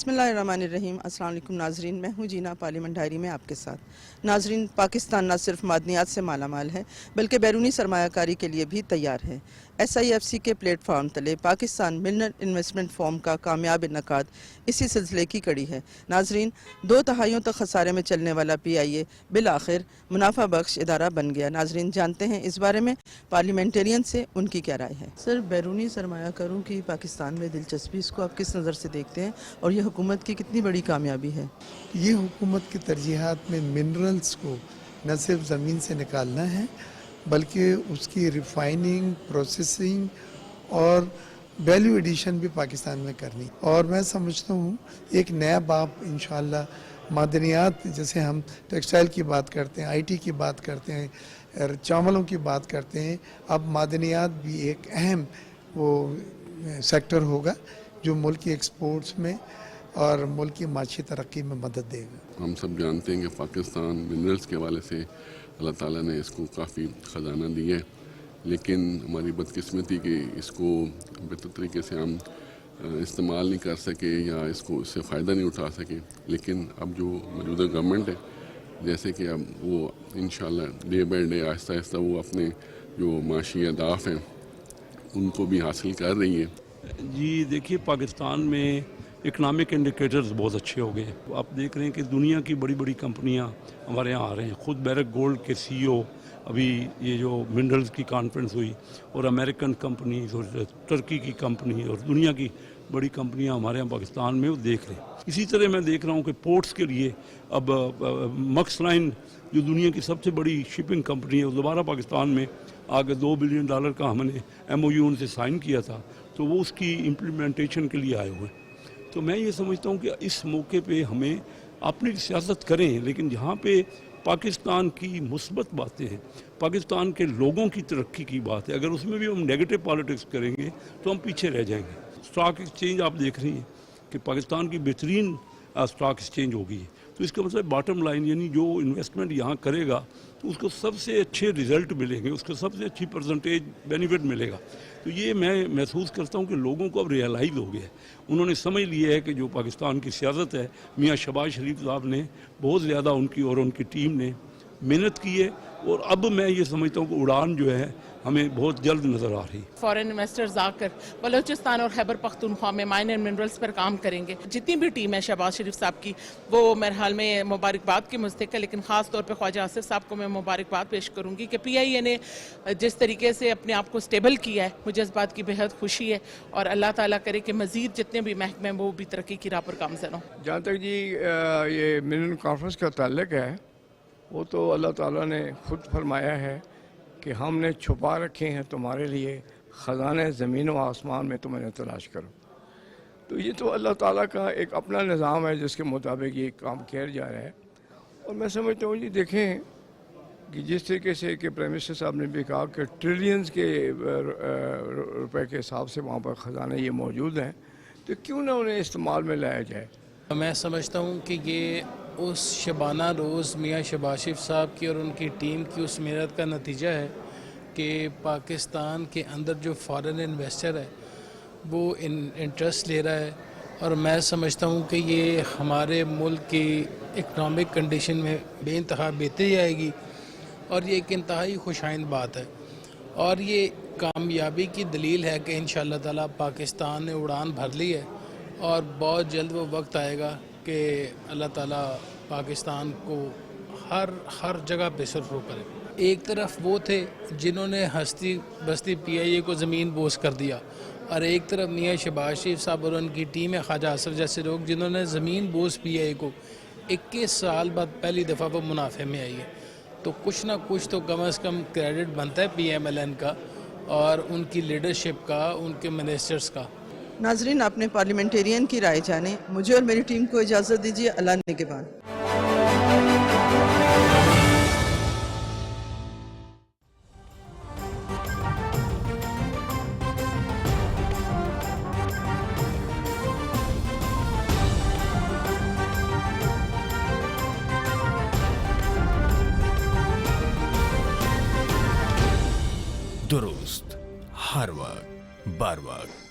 बिस्मिल्लाहिर्रहमानिर्रहीम। अस्सलाम वालेकुम नाजरीन, मैं हूँ जीना पार्लियामेंट डायरी में आपके साथ। नाजरीन, पाकिस्तान न सिर्फ मादनियात से मालामाल है बल्कि बैरूनी सरमायाकारी के लिए भी तैयार है। SIFC के प्लेटफार्म तले पाकिस्तान मिनरल इन्वेस्टमेंट फोरम का कामयाब इनकाद इसी सिलसिले की कड़ी है। नाजरीन, 2 दहाइयों तक खसारे में चलने वाला PIA बिल आखिर मुनाफा बख्श इदारा बन गया। नाजरीन, जानते हैं इस बारे में पार्लियामेंटेरियन से उनकी क्या राय है। सर, बैरूनी सरमायाकारों की पाकिस्तान में दिलचस्पी, इसको आप किस नज़र से देखते हैं और ये हुकूमत की कितनी बड़ी कामयाबी है? ये हुकूमत की तरजीहात में मिनरल्स को न सिर्फ ज़मीन से निकालना है बल्कि उसकी रिफाइनिंग, प्रोसेसिंग और वैल्यू एडिशन भी पाकिस्तान में करनी। और मैं समझता हूँ एक नया बाब इंशाअल्लाह मादनियात, जैसे हम टेक्सटाइल की बात करते हैं, IT की बात करते हैं, चावलों की बात करते हैं, अब मादनियात भी एक अहम वो सेक्टर होगा जो मुल्क की एक्सपोर्ट्स में और मुल्क की माशी तरक्की में मदद देगा। हम सब जानते हैं कि पाकिस्तान मिनरल्स के हवाले से अल्लाह ताला ने इसको काफ़ी ख़जाना दिया है, लेकिन हमारी बदकिस्मती कि इसको बेहतर तरीके से हम इस्तेमाल नहीं कर सके या इससे फ़ायदा नहीं उठा सके। लेकिन अब जो मौजूदा गवर्नमेंट है, जैसे कि अब वो इंशाल्लाह day by day Aahista Aahista वो अपने जो माशी अहदाफ हैं उनको भी हासिल कर रही है। जी देखिए, पाकिस्तान में इकनॉमिक इंडिकेटर्स बहुत अच्छे हो गए। आप देख रहे हैं कि दुनिया की बड़ी बड़ी कंपनियां हमारे यहाँ आ रहे हैं। खुद बैरक गोल्ड के CEO, अभी ये जो मिनरल्स की कॉन्फ्रेंस हुई, और अमेरिकन कंपनीज और टर्की की कंपनी और दुनिया की बड़ी कंपनियां हमारे यहाँ पाकिस्तान में वो देख रहे हैं। इसी तरह मैं देख रहा हूँ कि पोर्ट्स के लिए अब मक्स लाइन जो दुनिया की सबसे बड़ी शिपिंग कंपनी है, वो दोबारा पाकिस्तान में आगे $2 बिलियन का हमने MOU उनसे साइन किया था, तो वो उसकी इम्प्लीमेंटेशन के लिए आए हुए हैं। तो मैं ये समझता हूँ कि इस मौके पे हमें अपनी सियासत करें, लेकिन जहाँ पे पाकिस्तान की मुस्बत बातें हैं, पाकिस्तान के लोगों की तरक्की की बात है, अगर उसमें भी हम नेगेटिव पॉलिटिक्स करेंगे तो हम पीछे रह जाएंगे। स्टॉक एक्सचेंज आप देख रही हैं कि पाकिस्तान की बेहतरीन स्टॉक एक्सचेंज हो गई है, तो इसका मतलब बॉटम लाइन यानी जो इन्वेस्टमेंट यहाँ करेगा तो उसको सबसे अच्छे रिजल्ट मिलेंगे, उसको सबसे अच्छी परसेंटेज बेनिफिट मिलेगा। तो ये मैं महसूस करता हूँ कि लोगों को अब रियलाइज़ हो गया है, उन्होंने समझ लिया है कि जो पाकिस्तान की सियासत है, मियाँ शहबाज शरीफ साहब ने बहुत ज़्यादा उनकी और उनकी टीम ने मेहनत की है, और अब मैं ये समझता हूँ कि उड़ान जो है हमें बहुत जल्द नज़र आ रही। फॉरेन इन्वेस्टर्स आकर बलूचिस्तान और खैबर पख्तूनख्वा में माइनर मिनरल्स पर काम करेंगे। जितनी भी टीम है शहबाज शरीफ साहब की, वो मेरे हाल में मुबारकबाद की मुस्तहिक है, लेकिन ख़ास तौर पे ख्वाजा आसिफ साहब को मैं मुबारकबाद पेश करूँगी कि PIA ने जिस तरीके से अपने आप को स्टेबल किया है, मुझे इस बात की बेहद खुशी है, और अल्लाह ताला करे कि मज़ीद जितने भी महकमे हैं वो भी तरक्की की राह पर गामज़न हों। जहाँ तक जी ये मिनरल कॉन्फ्रेंस का ताल्लुक है, वो तो अल्लाह ताला ने खुद फरमाया है कि हमने छुपा रखे हैं तुम्हारे लिए ख़जाने ज़मीन व आसमान में, तुम इन्हें तलाश करो। तो ये तो अल्लाह ताला का एक अपना निज़ाम है जिसके मुताबिक ये काम किया जा रहा है। और मैं समझता हूँ जी, देखें कि जिस तरीके से कि प्राइम मिनिस्टर साहब ने भी कहा कि ट्रिलियंस के रुपए के हिसाब से वहाँ पर ख़जाने ये मौजूद हैं, तो क्यों ना उन्हें इस्तेमाल में लाया जाए। मैं समझता हूँ कि ये उस शबाना रोज़ मियाँ शहबाज शरीफ साहब की और उनकी टीम की उस मेहनत का नतीजा है कि पाकिस्तान के अंदर जो फॉरेन इन्वेस्टर है वो इंटरेस्ट ले रहा है, और मैं समझता हूँ कि ये हमारे मुल्क की इकनॉमिक कंडीशन में बेइंतहा बेहतरी आएगी, और ये एक इंतहाई खुशाइंद बात है, और ये कामयाबी की दलील है कि इंशाअल्लाह ताला पाकिस्तान ने उड़ान भर ली है, और बहुत जल्द वो वक्त आएगा कि अल्लाह ताला पाकिस्तान को हर जगह पे सरफरो करे। एक तरफ वो थे जिन्होंने हस्ती बस्ती PIA को ज़मीन बोझ कर दिया, और एक तरफ मियाँ शहबाज शरीफ साहब और उनकी टीम है, ख्वाजा आसिफ जैसे लोग जिन्होंने ज़मीन बोझ PIA को 21 साल बाद पहली दफ़ा वो मुनाफे में आई है। तो कुछ ना कुछ तो कम अज़ कम क्रेडिट बनता है PMLN का और उनकी लीडरशिप का, उनके मिनिस्टर्स का। नाजरीन, आपने पार्लियामेंटेरियन की राय जाने, मुझे और मेरी टीम को इजाज़त दीजिए। अल्लाह निगहबान। दुरुस्त हर वक्त बार वक्त।